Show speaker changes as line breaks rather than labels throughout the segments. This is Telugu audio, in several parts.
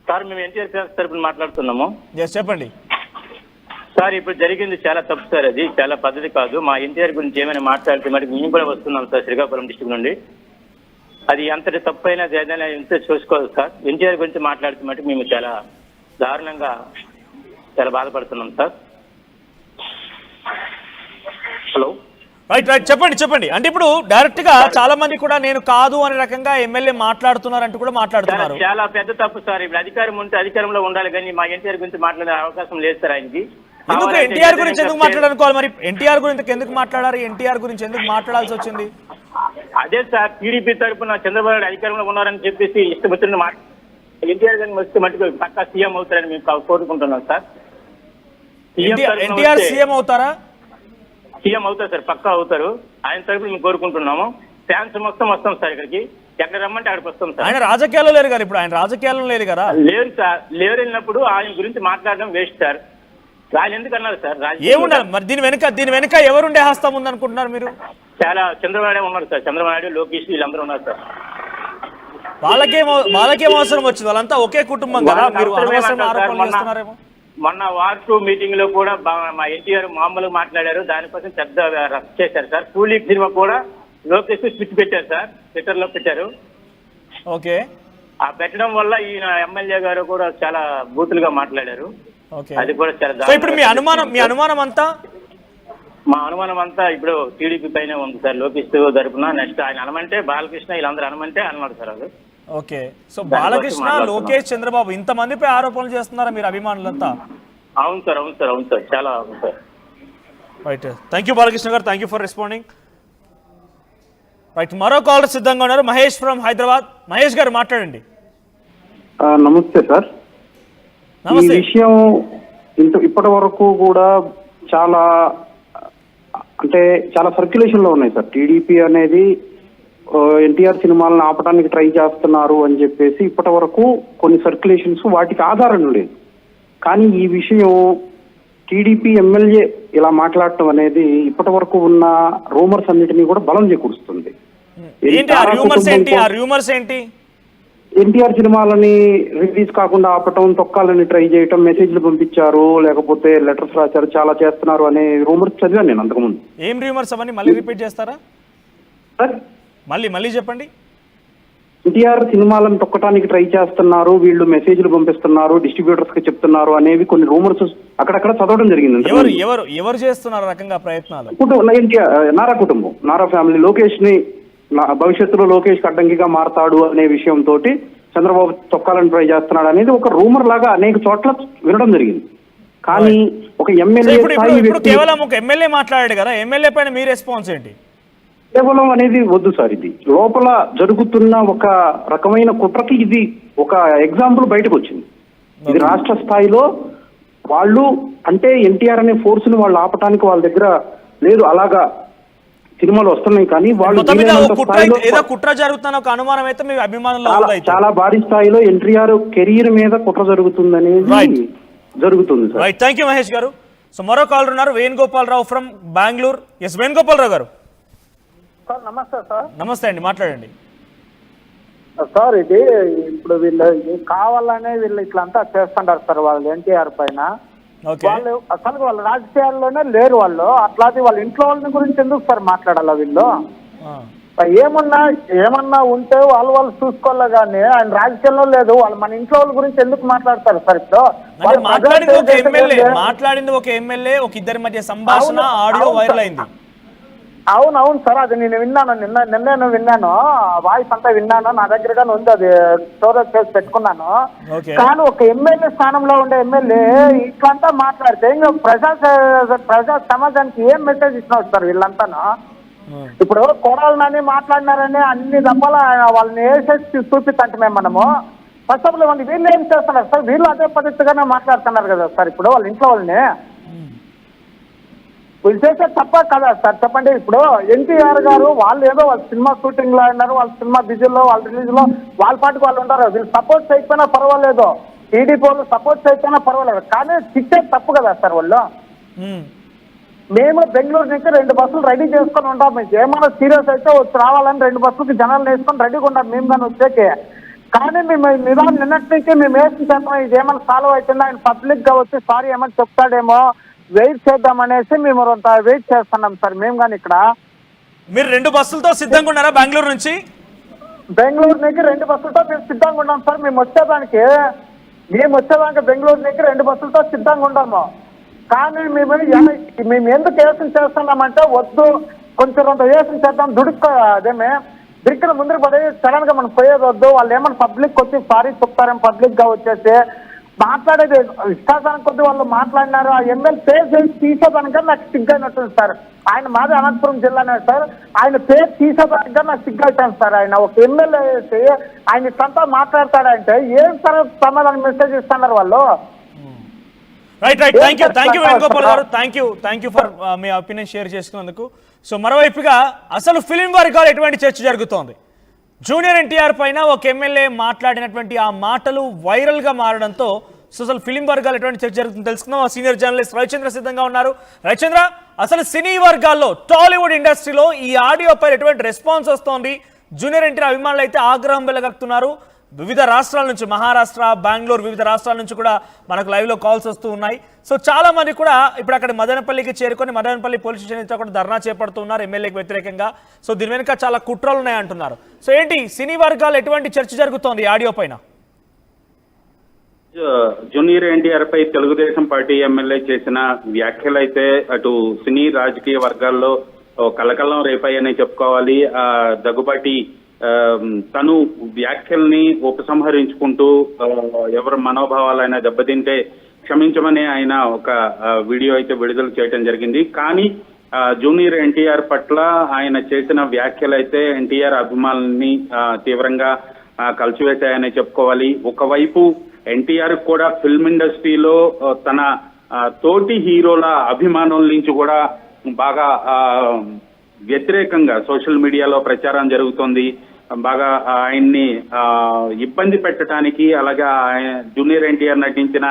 సార్ మేము ఎన్టీఆర్ ఫ్యాన్స్ తరపున మాట్లాడుతున్నాము.
చెప్పండి
సార్, ఇప్పుడు జరిగింది చాలా తప్పు సార్. అది చాలా పద్ధతి కాదు. మా ఎన్టీఆర్ గురించి ఏమైనా మాట్లాడితే మరి మేము కూడా వస్తున్నాం సార్ శ్రీకాకుళం డిస్ట్రిక్ట్ నుండి. అది ఎంతటి తప్పు అయినా ఏదైనా ఎంత చూసుకోవాలి సార్. ఎన్టీఆర్ గురించి మాట్లాడితే మటుకు మేము చాలా దారుణంగా చాలా బాధపడుతున్నాం సార్. హలో,
రైట్ రైట్ చెప్పండి. అంటే ఇప్పుడు డైరెక్ట్ గా చాలా మంది కూడా నేను కాదు అనే రకంగా ఎమ్మెల్యే మాట్లాడుతున్నారంటూ కూడా మాట్లాడుతున్నారు.
చాలా పెద్ద తప్పు సార్. ఇప్పుడు అధికారం ఉంటే అధికారంలో ఉండాలి కానీ మా ఎన్టీఆర్ గురించి మాట్లాడే అవకాశం లేదు సార్ ఆయనకి.
ఎందుకు ఎన్టీఆర్ గురించి ఎందుకు మాట్లాడాలనుకోవాలి? మరి ఎన్టీఆర్ గురించి ఎందుకు మాట్లాడారు? ఎన్టీఆర్ గురించి ఎందుకు మాట్లాడాల్సి వచ్చింది?
అదే సార్, టీడీపీ తరఫున చంద్రబాబు నాయుడు అధికారంలో ఉన్నారని చెప్పేసి ఇష్టపడుతున్న ఎన్టీఆర్ గారిని వస్తే మటుకు పక్కా సీఎం అవుతారని మేము కోరుకుంటున్నాం సార్.
ఎన్టీఆర్ సీఎం అవుతారా?
సీఎం అవుతారు సార్, పక్కా అవుతారు. ఆయన తరఫున మేము కోరుకుంటున్నాము. ఫ్యాన్స్ మొత్తం వస్తాం సార్ ఇక్కడికి. ఎక్కడ రమ్మంటే అక్కడికి వస్తాం సార్.
ఆయన రాజకీయాల్లో లేరు కదా, ఇప్పుడు ఆయన రాజకీయాల్లో లేదు కదా.
లేరు సార్, లేరు. వెళ్ళినప్పుడు ఆయన గురించి మాట్లాడడం వేస్ట్ సార్. ఆయన ఎందుకు అన్నారు సార్?
ఏముండాలి మరి దీని వెనుక ఎవరుండే హస్తం ఉంది అనుకుంటున్నారు మీరు?
చాలా చంద్రబాబు నాయుడు ఉన్నారు సార్. చంద్రబాబు నాయుడు, లోకేష్ వీళ్ళందరూ ఉన్నారు సార్.
వాళ్ళకేం అవసరం వచ్చింది? వాళ్ళంతా ఒకే కుటుంబం కదా. మీరు అనవసరం ఆరోపణలు చేస్తున్నారేమో.
మొన్న వార్ 2 మీటింగ్ లో కూడా మా ఎన్టీఆర్ మామూలుగా మాట్లాడారు. దానికోసం పెద్ద రచ్చ చేశారు సార్. కూలీ సినిమా కూడా లోకేష్ స్విచ్ పెట్టారు సార్, ట్విట్టర్ లో పెట్టారు.
ఓకే,
ఆ పెట్టడం వల్ల ఈయన ఎమ్మెల్యే గారు కూడా చాలా బూతులుగా మాట్లాడారు. అది కూడా చాలా.
ఇప్పుడు మీ అనుమానం అంతా
మా అనుమానం అంతా ఇప్పుడు టీడీపీ పైన ఉంది సార్. లోకేష్ తరపున నెక్స్ట్ ఆయన అనమంటే బాలకృష్ణ వీళ్ళందరూ అనమంటే అన్నాడు సార్. అది
ఓకే. సో బాలకృష్ణ, లోకేష్, చంద్రబాబు ఇంతమందిపై ఆరోపణలు చేస్తున్నారా మీరు అభిమానులంతా?
అవును సార్ చాలా అవును sir.
Right, thank you Balakrishna గారు, thank you for responding. Right, మరో కాలర్ సిద్ధంగా ఉన్నారు. మహేష్ ఫ్రమ్ హైదరాబాద్. మహేష్ గారు మాట్లాడండి.
నమస్తే సార్.
నమస్తే.
ఈ విషయం ఇప్పటి వరకు కూడా చాలా సర్క్యులేషన్ లో ఉన్నాయి సార్. టీడీపీ అనేది ఎన్టీఆర్ సినిమాలను ఆపడానికి ట్రై చేస్తున్నారు అని చెప్పేసి ఇప్పటి వరకు కొన్ని సర్క్యులేషన్స్ వాటికి ఆధారం లేదు. కానీ ఈ విషయం టీడీపీ ఎమ్మెల్యే ఇలా మాట్లాడటం అనేది ఇప్పటి వరకు ఉన్న రూమర్స్ అన్నిటినీ కూడా బలం చేకూరుస్తుంది. ఎన్టీఆర్ సినిమాలని రిలీజ్ కాకుండా ఆపటం, తొక్కాలని ట్రై చేయటం, మెసేజ్లు పంపించారు, లేకపోతే లెటర్స్ రాశారు, చాలా చేస్తున్నారు అనే రూమర్స్ చదివాను నేను అంతకుముందు.
ఏం రూమర్స్ అవన్నీ మళ్ళీ రిపీట్ చేస్తారా
సార్?
మళ్ళీ చెప్పండి.
ఎన్టీఆర్ సినిమాలను తొక్కటానికి ట్రై చేస్తున్నారు, వీళ్ళు మెసేజ్లు పంపిస్తున్నారు, డిస్ట్రిబ్యూటర్స్ కి చెప్తున్నారు అనేవి కొన్ని రూమర్స్ అక్కడక్కడ చదవడం జరిగింది.
ఎవరు చేస్తున్నారు రకంగా ప్రయత్నాలు?
నారా కుటుంబం, నారా ఫ్యామిలీ, లోకేష్ ని భవిష్యత్తులో లోకేష్ అడ్డంకిగా మారతాడు అనే విషయంతో చంద్రబాబు తొక్కాలని ట్రై చేస్తున్నాడు అనేది ఒక రూమర్ లాగా అనేక చోట్ల వినడం జరిగింది. కానీ ఒక ఎమ్మెల్యే
కేవలం ఒక ఎమ్మెల్యే మాట్లాడాడు కదా, ఎమ్మెల్యే పైన మీ రెస్పాన్స్ ఏంటి?
కేవలం అనేది వద్దు సార్. ఇది లోపల జరుగుతున్న ఒక రకమైన కుట్రకి ఇది ఒక ఎగ్జాంపుల్ బయటకు వచ్చింది. ఇది రాష్ట్ర స్థాయిలో వాళ్ళు అంటే ఎన్టీఆర్ అనే ఫోర్స్ ని వాళ్ళు ఆపటానికి వాళ్ళ దగ్గర లేదు. అలాగా సినిమాలు వస్తున్నాయి కానీ వాళ్ళు
కుట్ర జరుగుతున్న ఒక అనుమానం అయితే మీ అభిమానులు
చాలా భారీ స్థాయిలో ఎన్టీఆర్ కెరీర్ మీద కుట్ర జరుగుతుందనేది జరుగుతుంది sir.
Right, thank you Mahesh గారు. సో మరో కాలర్ ఉన్నారు, వేణుగోపాలరావు ఫ్రమ్ బెంగళూరు. ఎస్ వేణుగోపాలరావు గారు.
సార్ నమస్తే సార్.
నమస్తే అండి, మాట్లాడండి
సార్. ఇది ఇప్పుడు వీళ్ళు కావాలనే వీళ్ళు ఇట్లంతా చేస్తుంటారు సార్ వాళ్ళు ఎన్టీఆర్ పైన. వాళ్ళు అసలు వాళ్ళ రాజకీయాల్లోనే లేరు వాళ్ళు. అట్లాంటి వాళ్ళ ఇంట్లో వాళ్ళని గురించి ఎందుకు సార్ మాట్లాడాలా వీళ్ళు? ఏమన్నా ఉంటే వాళ్ళు చూసుకోవాలి కానీ ఆయన రాజకీయాల్లో లేదు. వాళ్ళు మన ఇంట్లో వాళ్ళ గురించి ఎందుకు మాట్లాడతారు సార్? ఇప్పుడు
మాట్లాడింది ఒక ఎమ్మెల్యే, ఒక ఇద్దరి మధ్య సంభాషణ ఆడియో వైరల్ అయింది.
అవునవును సార్, అది నేను విన్నాను. నిన్నే విన్నాను, వాయిస్ అంతా విన్నాను. నా దగ్గరగానే ఉంది, అది స్టోరేజ్ చేసి పెట్టుకున్నాను. కానీ ఒక ఎమ్మెల్యే స్థానంలో ఉండే ఎమ్మెల్యే ఇట్లంతా మాట్లాడితే ఇంకా ప్రజా సమాజానికి ఏం మెసేజ్ ఇచ్చినారు సార్ వీళ్ళంతాను? ఇప్పుడు కొడాలని మాట్లాడినారని అన్ని దప్పల వాళ్ళని వేసేసి చూపిస్తంటే మనము ఫస్ట్ ఆఫ్ ఆల్ వాళ్ళు వీళ్ళు ఏం చేస్తున్నారు సార్? వీళ్ళు అదే పద్ధతిగానే మాట్లాడుతున్నారు కదా సార్. ఇప్పుడు వాళ్ళ ఇంట్లో వాళ్ళని వీళ్ళు చేసే తప్ప కదా సార్ చెప్పండి. ఇప్పుడు ఎన్టీఆర్ గారు వాళ్ళు ఏదో వాళ్ళ సినిమా షూటింగ్ లో ఉన్నారు, వాళ్ళ సినిమా బిజీలో, వాళ్ళ రిలీజ్ లో వాళ్ళ పాటికి వాళ్ళు ఉంటారు. వీళ్ళు సపోర్ట్ చేయకపోయినా పర్వాలేదు, టీడీపీ వాళ్ళు సపోర్ట్ చేయకపోయినా పర్వాలేదు, కానీ శిక్ష తప్పు కదా సార్ వాళ్ళు. మేము బెంగళూరు నుంచి 2 బస్సులు రెడీ చేసుకొని ఉంటాం. మీకు ఏమైనా సీరియస్ అయితే వచ్చి రావాలని 2 బస్సులకి జనాలు వేసుకొని రెడీగా ఉంటాం మేము కానీ వచ్చేకి. కానీ మేము నిదానం నిన్నటి నుంచి మేము వేసిన చేస్తాం ఇది ఏమైనా సాల్వ్ అవుతుందో ఆయన పబ్లిక్ గా వచ్చి సారీ ఏమని చెప్తాడేమో వెయిట్ చేద్దామనేసి మేము వెయిట్ చేస్తున్నాం సార్. మేము కానీ ఇక్కడ
మీరు 2 బస్సులతో సిద్ధంగా ఉన్నారా బెంగళూరు నుంచి?
బెంగళూరు నుంచి 2 బస్సులతో మేము సిద్ధంగా ఉన్నాం సార్. మేము వచ్చేదానికి బెంగళూరు నుంచి 2 బస్సులతో సిద్ధంగా ఉన్నాము. కానీ మేము ఎందుకు వేసిన చేస్తున్నామంటే వద్దు కొంచెం 2 వేసిన చేద్దాం అదేమే దిక్కున ముందుకు పడి సడన్ గా మనం పోయేది వద్దు. వాళ్ళు ఏమన్నా పబ్లిక్ వచ్చి సారీ చెప్తారేమో పబ్లిక్ గా వచ్చేసి మాట్లాడేది ఇష్టాసానికి కొద్ది వాళ్ళు మాట్లాడినారు. ఆ ఎమ్మెల్యే పేరు తీసేదానికా నాకు సిగ్గైనట్టుంది సార్. ఆయన మాది అనంతపురం జిల్లానే సార్. ఆయన పేరు తీసేదానికా నాకు సిగ్గైతాను సార్. ఆయన ఒక ఎమ్మెల్యే వేసి ఆయన ఇట్లంతా మాట్లాడతాడంటే ఏం సార్ సమాధానం మెసేజ్ ఇస్తున్నారు వాళ్ళు.
రైట్ థ్యాంక్ యూ వేణుగోపాల్ గారు, thank you for me opinion share చేసుకున్నందుకు. సో మరోవైపుగా అసలు ఫిలిం వర్గాలు ఎటువంటి చర్చ జరుగుతోంది? జూనియర్ ఎన్టీఆర్ పైన ఒక ఎమ్మెల్యే మాట్లాడినటువంటి ఆ మాటలు వైరల్ గా మారడంతో అసలు ఫిలిం వర్గాలు ఎటువంటి చర్చ జరుగుతుందో తెలుసుకుందాం. సీనియర్ జర్నలిస్ట్ రవిచంద్ర సిద్ధంగా ఉన్నారు. రవిచంద్ర, అసలు సినీ వర్గాల్లో టాలీవుడ్ ఇండస్ట్రీలో ఈ ఆడియో పై ఎటువంటి రెస్పాన్స్ వస్తోంది? జూనియర్ ఎన్టీఆర్ అభిమానులు అయితే ఆగ్రహం వెలగక్కుతున్నారు. వివిధ రాష్ట్రాల నుంచి, మహారాష్ట్ర, బెంగళూరు, వివిధ రాష్ట్రాల నుంచి కూడా మనకు లైవ్లో కాల్స్ వస్తూ ఉన్నాయి. సో చాలా మంది కూడా ఇప్పుడు అక్కడ మదనపల్లికి చేరుకొని మదనపల్లి పోలీస్ స్టేషన్ కూడా ధర్నా చేపడుతున్నారు ఎమ్మెల్యేకి వ్యతిరేకంగా. సో దీని వెనుక చాలా కుట్రలు ఉన్నాయంటున్నారు. సో ఏంటి సినీ వర్గాలు ఎటువంటి చర్చ జరుగుతోంది ఆడియో పైన?
జూనియర్ ఎన్టీఆర్ పై తెలుగుదేశం పార్టీ ఎమ్మెల్యే చేసిన వ్యాఖ్యలు అయితే అటు సినీ రాజకీయ వర్గాల్లో కలకలం రేపాయని చెప్పుకోవాలి. దగ్గుబాటి తను వ్యాఖ్యల్ని ఉపసంహరించుకుంటూ ఎవరి మనోభావాలైనా దెబ్బతింటే క్షమించమని ఆయన ఒక వీడియో అయితే విడుదల చేయడం జరిగింది. కానీ జూనియర్ ఎన్టీఆర్ పట్ల ఆయన చేసిన వ్యాఖ్యలు అయితే ఎన్టీఆర్ అభిమానుల్ని తీవ్రంగా కలిసివేశాయని చెప్పుకోవాలి. ఒకవైపు ఎన్టీఆర్ కూడా ఫిల్మ్ ఇండస్ట్రీలో తన తోటి హీరోల అభిమానుల నుంచి కూడా బాగా వ్యతిరేకంగా సోషల్ మీడియాలో ప్రచారం జరుగుతోంది. బాగా ఆయన్ని ఇబ్బంది పెట్టడానికి, అలాగే జూనియర్ ఎన్టీఆర్ నటించిన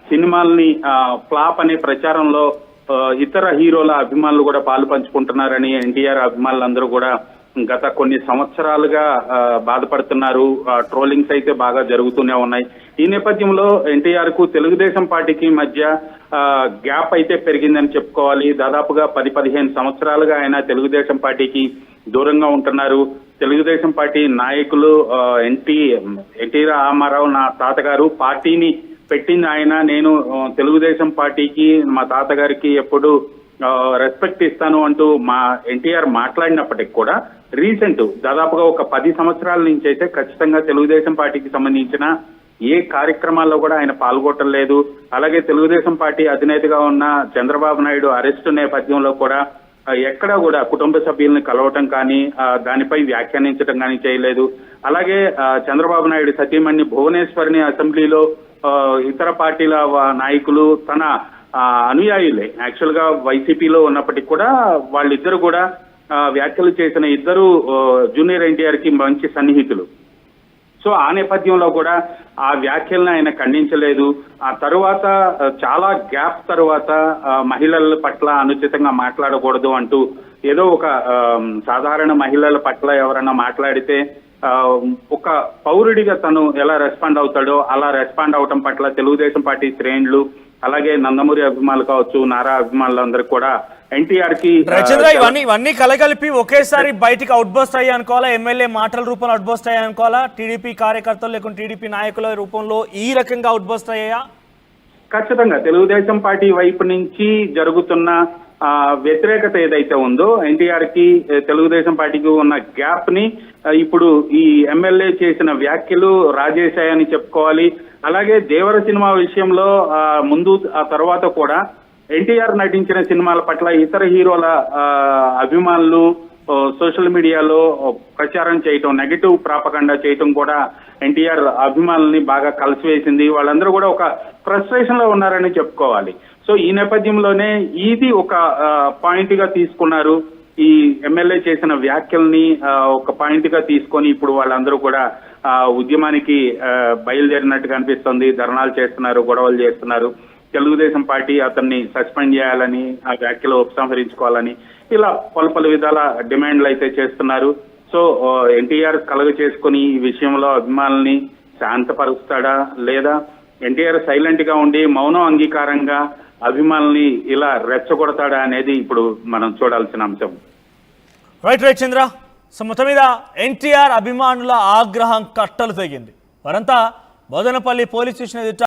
సినిమాల్ని ఫ్లాప్ అనే ప్రచారంలో ఇతర హీరోల అభిమానులు కూడా పాలు పంచుకుంటున్నారని ఎన్టీఆర్ అభిమానులందరూ కూడా గత కొన్ని సంవత్సరాలుగా బాధపడుతున్నారు. ట్రోలింగ్స్ అయితే బాగా జరుగుతూనే ఉన్నాయి. ఈ నేపథ్యంలో ఎన్టీఆర్ కు తెలుగుదేశం పార్టీకి మధ్య గ్యాప్ అయితే పెరిగిందని చెప్పుకోవాలి. దాదాపుగా 10-15 సంవత్సరాలుగా ఆయన తెలుగుదేశం పార్టీకి దూరంగా ఉంటున్నారు. తెలుగుదేశం పార్టీ నాయకులు ఎన్టీ రామారావు నా తాతగారు, పార్టీని పెట్టింది ఆయన. నేను తెలుగుదేశం పార్టీకి మా తాతగారికి ఎప్పుడు రెస్పెక్ట్ ఇస్తాను అంటూ మా ఎన్టీఆర్ మాట్లాడినప్పటికి కూడా రీసెంట్ దాదాపుగా ఒక 10 సంవత్సరాల నుంచి అయితే ఖచ్చితంగా తెలుగుదేశం పార్టీకి సంబంధించిన ఏ కార్యక్రమాల్లో కూడా ఆయన పాల్గొనలేదు. అలాగే తెలుగుదేశం పార్టీ అధినేతగా ఉన్న చంద్రబాబు నాయుడు అరెస్టు నేపథ్యంలో కూడా ఎక్కడా కూడా కుటుంబ సభ్యుల్ని కలవటం కానీ దానిపై వ్యాఖ్యానించడం కానీ చేయలేదు. అలాగే చంద్రబాబు నాయుడు సతీమణి భువనేశ్వరిని అసెంబ్లీలో ఇతర పార్టీల నాయకులు తన అనుయాయులే యాక్చువల్ గా వైసీపీలో ఉన్నప్పటికీ కూడా వాళ్ళిద్దరు కూడా వ్యాఖ్యలు చేసిన ఇద్దరు జూనియర్ ఎన్టీఆర్ కి మంచి సన్నిహితులు. సో ఆ నేపథ్యంలో కూడా ఆ వ్యాఖ్యలను ఆయన ఖండించలేదు. ఆ తరువాత చాలా గ్యాప్ తరువాత మహిళల పట్ల అనుచితంగా మాట్లాడకూడదు అంటూ ఏదో ఒక సాధారణ మహిళల పట్ల ఎవరైనా మాట్లాడితే ఒక పౌరుడిగా తను ఎలా రెస్పాండ్ అవుతాడో అలా రెస్పాండ్ అవటం పట్ల తెలుగుదేశం పార్టీ శ్రేణులు, అలాగే నందమూరి అభిమానులు కావచ్చు, నారా అభిమానులందరూ కూడా ఎన్టీఆర్ కి
ఇవన్నీ కలగలిపి ఒకేసారి బయటికి అవుట్ బస్ట్ అయ్యి అనుకోవాలా? ఎమ్మెల్యే మాటల రూపంలో అవుట్ బస్ట్ అయ్యా అనుకోవాలా? టీడీపీ కార్యకర్తలు లేకుంటే టీడీపీ నాయకుల రూపంలో ఈ రకంగా అవుట్ బస్ట్ అయ్యాయా?
ఖచ్చితంగా తెలుగుదేశం పార్టీ వైపు నుంచి జరుగుతున్న వ్యతిరేకత ఏదైతే ఉందో ఎన్టీఆర్ కి తెలుగుదేశం పార్టీకి ఉన్న గ్యాప్ ని ఇప్పుడు ఈ ఎమ్మెల్యే చేసిన వ్యాఖ్యలు రాజేశాయని చెప్పుకోవాలి. అలాగే దేవర సినిమా విషయంలో ముందు ఆ తర్వాత కూడా ఎన్టీఆర్ నటించిన సినిమాల పట్ల ఇతర హీరోల అభిమానులు సోషల్ మీడియాలో ప్రచారం చేయటం, నెగటివ్ ప్రాపగండా చేయటం కూడా ఎన్టీఆర్ అభిమానుల్ని బాగా కలిసివేసింది. వాళ్ళందరూ కూడా ఒక ఫ్రస్ట్రేషన్ లో ఉన్నారని చెప్పుకోవాలి. సో ఈ నేపథ్యంలోనే ఇది ఒక పాయింట్ గా తీసుకున్నారు. ఈ ఎమ్మెల్యే చేసిన వ్యాఖ్యల్ని ఒక పాయింట్ గా తీసుకొని ఇప్పుడు వాళ్ళందరూ కూడా ఉద్యమానికి బయలుదేరినట్టుగా అనిపిస్తుంది. ధర్నాలు చేస్తున్నారు, గొడవలు చేస్తున్నారు. తెలుగుదేశం పార్టీ అతన్ని సస్పెండ్ చేయాలని, ఆ వ్యాఖ్యలు ఉపసంహరించుకోవాలని ఇలా పలు విధాల డిమాండ్లు అయితే చేస్తున్నారు. సో ఎన్టీఆర్ కలుగ చేసుకుని ఈ విషయంలో అభిమానుల్ని శాంతపరుస్తాడా, లేదా ఎన్టీఆర్ సైలెంట్ గా ఉండి మౌనం అంగీకారంగా అభిమానుల్ని ఇలా రెచ్చగొడతాడా అనేది ఇప్పుడు మనం చూడాల్సిన అంశం.
రైట్ చంద్ర. సో మొత్తం మీద ఎన్టీఆర్ అభిమానుల ఆగ్రహం కట్టలు తెగింది. వారంతా బోదనపల్లి పోలీస్ స్టేషన్ ఎదుట